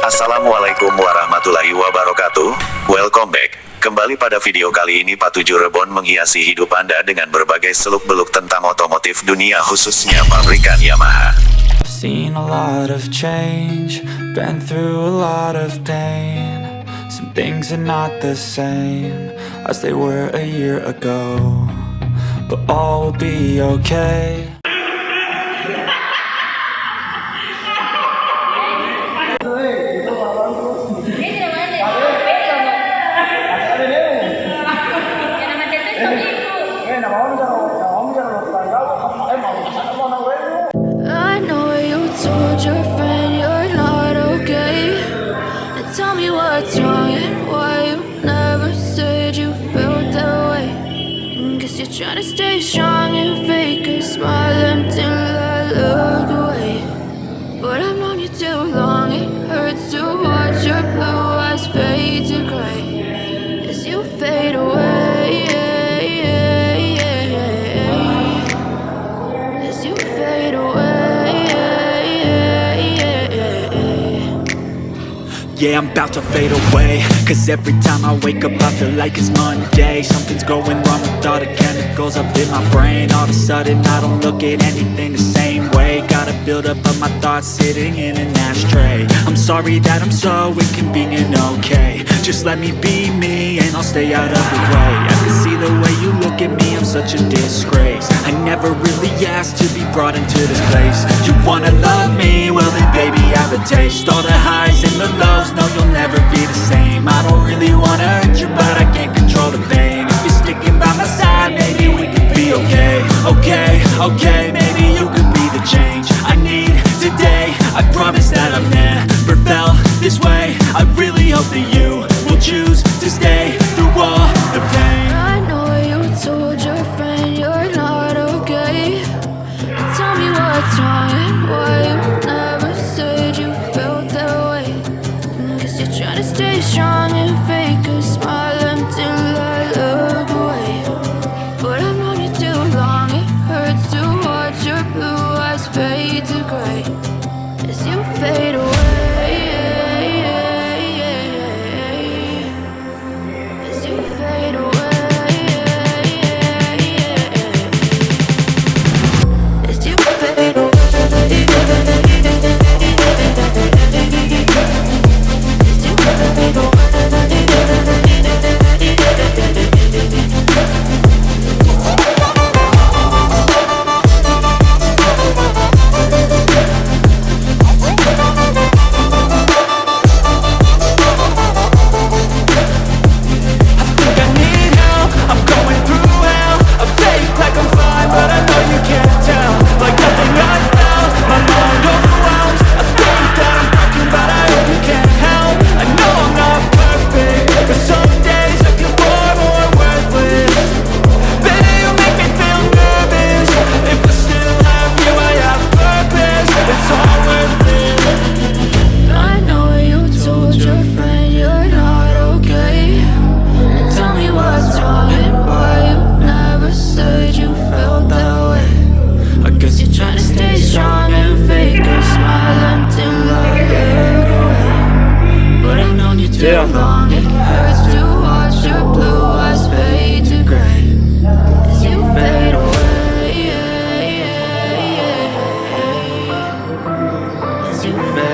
Assalamualaikum warahmatullahi wabarakatuh. Welcome back. Kembali pada video kali ini Pak 7 Rebon menghiasi hidup Anda dengan berbagai seluk-beluk tentang otomotif dunia khususnya pabrikan Yamaha. I've seen a lot of change, been through a lot of pain. Some things are not the same as they were a year ago, but all will be okay. I know you told your friend you're not okay, and tell me what's wrong and why you never said you felt that way. Guess you're trying to stay strong and fake a smile until I look away. But I've known you too long, it hurts to watch your blue eyes fade to gray as you fade away. As you fade away. Yeah, I'm about to fade away, cause every time I wake up I feel like it's Monday. Something's going wrong with all the chemicals up in my brain. All of a sudden I don't look at anything the same way. Gotta build up of my thoughts sitting in an ashtray. I'm sorry that I'm so inconvenient, okay. Just let me be me and I'll stay out of the way. I can see the way you look at me, I'm such a disgrace. I never really asked to be brought into this place. You wanna love me? Well then baby I have a taste. All the highs and the lows, no you'll never be the same. I don't really wanna hurt you but I can't control the pain. If you're sticking by my side maybe we could be okay. Okay, maybe you could be the change I need today. I promise that I've never felt this way. I really hope that you will choose to stay through all the pain. I know you told your friend you're not okay. Tell me what's wrong and why you never said you felt that way. Guess you're trying to stay strong and fake a smile until I look away. But I've known you too long, it hurts to watch your blue eyes fade to gray as you fade away. As you fade away. As you fade away. Yeah. Long it hurts to watch your blue eyes fade to gray as you fade away. As you fade